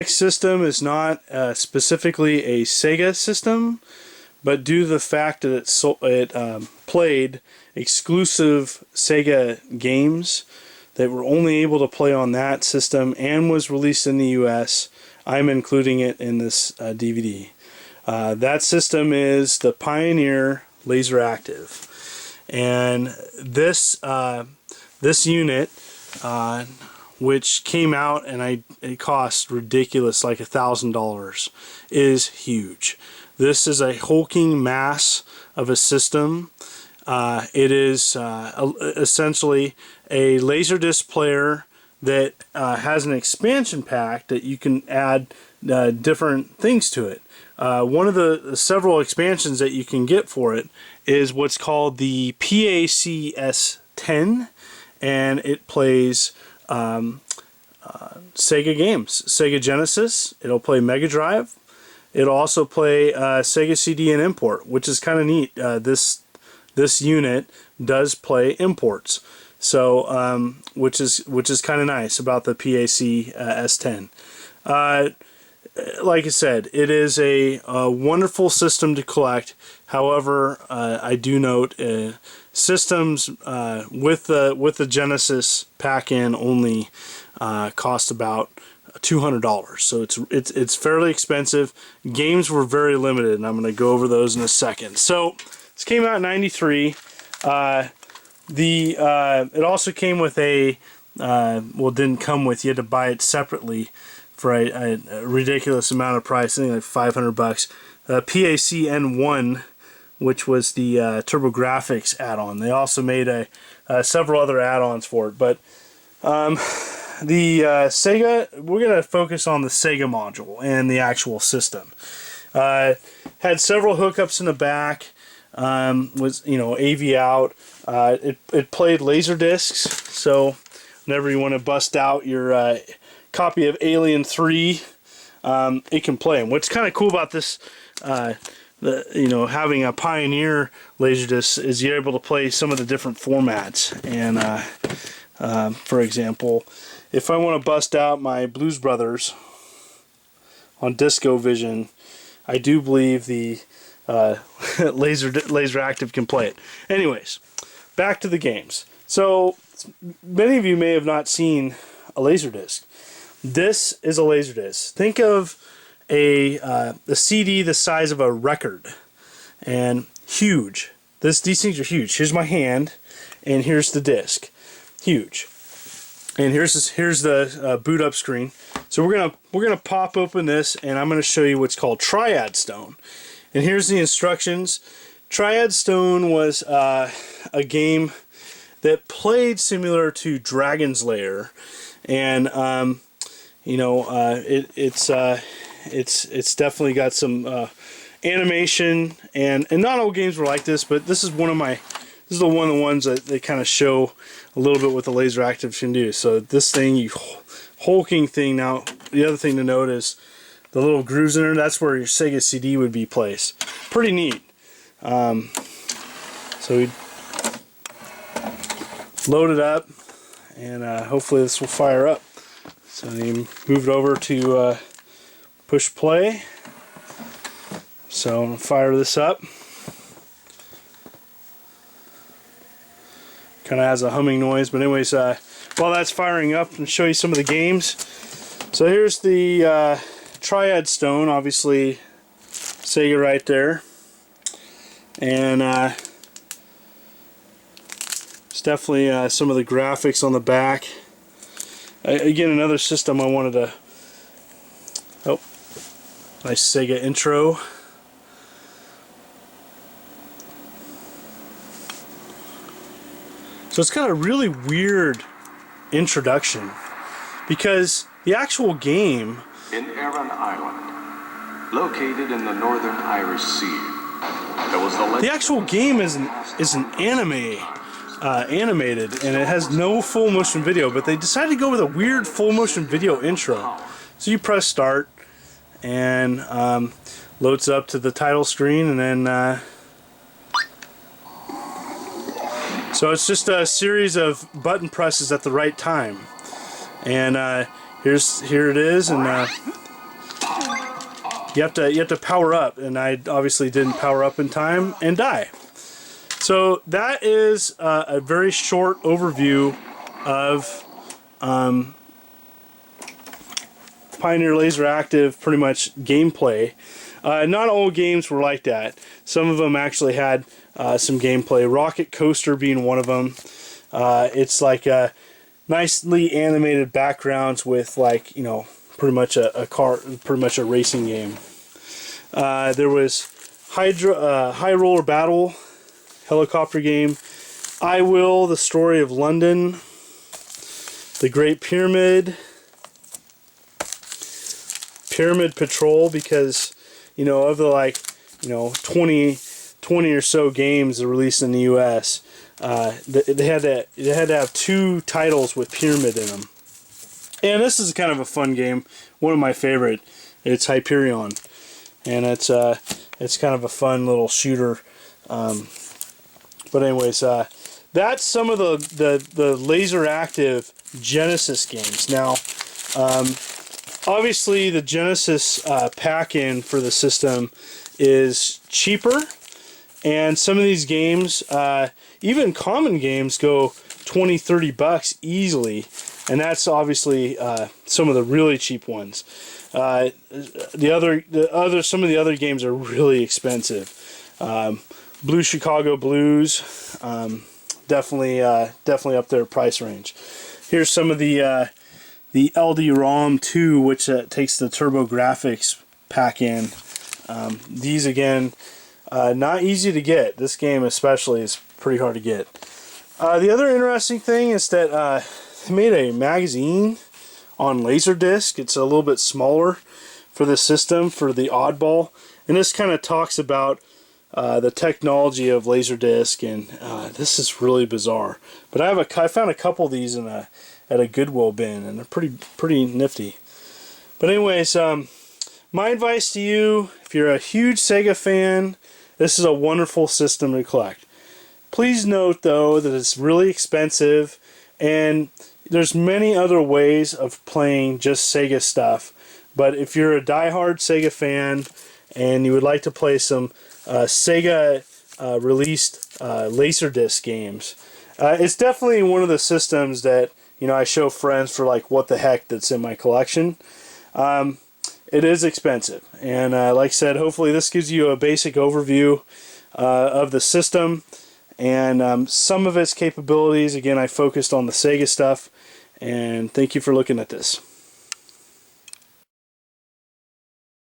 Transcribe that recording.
system is not specifically a Sega system, but due to the fact that it played exclusive Sega games that were only able to play on that system and was released in the US, I'm including it in this DVD. That system is the Pioneer Laseractive, and this unit, which came out and it cost ridiculous, like $1,000, is huge. This is a hulking mass of a system. It is essentially a Laserdisc player that has an expansion pack that you can add different things to it. One of the several expansions that you can get for it is what's called the PACS-10, and it plays Sega games, Sega Genesis. It'll play Mega Drive. It'll also play Sega CD and import, which is kind of neat. This unit does play imports, so which is kind of nice about the PACS-10. Like I said, it is a wonderful system to collect. However, I do note systems with the Genesis pack-in only cost about $200, so it's fairly expensive. Games were very limited, and I'm going to go over those in a second. So this came out in '93. It also came with a well, it didn't come with. You had to buy it separately for a ridiculous amount of price. I think like $500. PACN1, which was the TurboGrafx add-on. They also made several other add-ons for it, but the Sega, we're going to focus on the Sega module and the actual system. Had several hookups in the back. Was, you know, AV out. It played laser discs, so whenever you want to bust out your copy of Alien 3, it can play them. What's kind of cool about this, having a Pioneer Laserdisc, is you're able to play some of the different formats. And for example, if I want to bust out my Blues Brothers on DiscoVision, I do believe the Laseractive can play it. Anyways, back to the games. So many of you may have not seen a Laserdisc. This is a Laserdisc. Think of a CD the size of a record, and huge. These things are huge. Here's my hand, and here's the disc. Huge. And here's the boot up screen. So we're gonna pop open this, and I'm gonna show you what's called Triad Stone. And here's the instructions. Triad Stone was a game that played similar to Dragon's Lair, and it's definitely got some animation, and not all games were like this, but this is one of the ones that they kind of show a little bit what the Laseractive can do. So this thing, you hulking thing. Now the other thing to note is the little grooves in there. That's where your Sega CD would be placed. Pretty neat. So we load it up, and hopefully this will fire up. So you move it over to push play. So I'm going to fire this up. Kind of has a humming noise, but anyways, while that's firing up, and show you some of the games. So here's the Triad Stone, obviously Sega right there, and it's definitely some of the graphics on the back. Again, another system I wanted to. Oh, nice Sega intro. So it's got a really weird introduction, because the actual game in Arran Island, located in the northern Irish Sea, there was the actual game is an animated, and it has no full motion video, but they decided to go with a weird full motion video intro. So you press start, and loads up to the title screen, and then so it's just a series of button presses at the right time. And here it is, and you have to power up, and I obviously didn't power up in time and die. So that is a very short overview of Pioneer Laseractive, pretty much gameplay. Not all games were like that. Some of them actually had some gameplay. Rocket Coaster being one of them. It's like nicely animated backgrounds with, like, you know, pretty much a racing game. There was High Roller Battle, helicopter game. I Will, The Story of London, The Great Pyramid, Pyramid Patrol, because, you know, of the, like, you know, 20 or so games released in the US, they had to have 2 titles with Pyramid in them. And this is kind of a fun game, one of my favorite. It's Hyperion, and it's kind of a fun little shooter. But anyways, that's some of the Laseractive Genesis games. Now, obviously the Genesis pack-in for the system is cheaper, and some of these games, even common games, go $20-30 easily, and that's obviously some of the really cheap ones. Some of the other games are really expensive. Blue Chicago Blues, definitely up their price range. Here's some of the LD-ROM 2, which takes the TurboGrafx pack in. These, again, not easy to get. This game especially is pretty hard to get. The other interesting thing is that they made a magazine on Laserdisc. It's a little bit smaller for the system, for the oddball, and this kind of talks about the technology of Laserdisc, and this is really bizarre. But I found a couple of these at a Goodwill bin, and they're pretty nifty. But anyways, my advice to you, if you're a huge Sega fan, this is a wonderful system to collect. Please note, though, that it's really expensive, and there's many other ways of playing just Sega stuff. But if you're a diehard Sega fan and you would like to play some Sega released Laserdisc games, it's definitely one of the systems that, you know, I show friends for, like, what the heck that's in my collection. It is expensive, and like I said, hopefully this gives you a basic overview of the system and some of its capabilities. Again, I focused on the Sega stuff, and thank you for looking at this.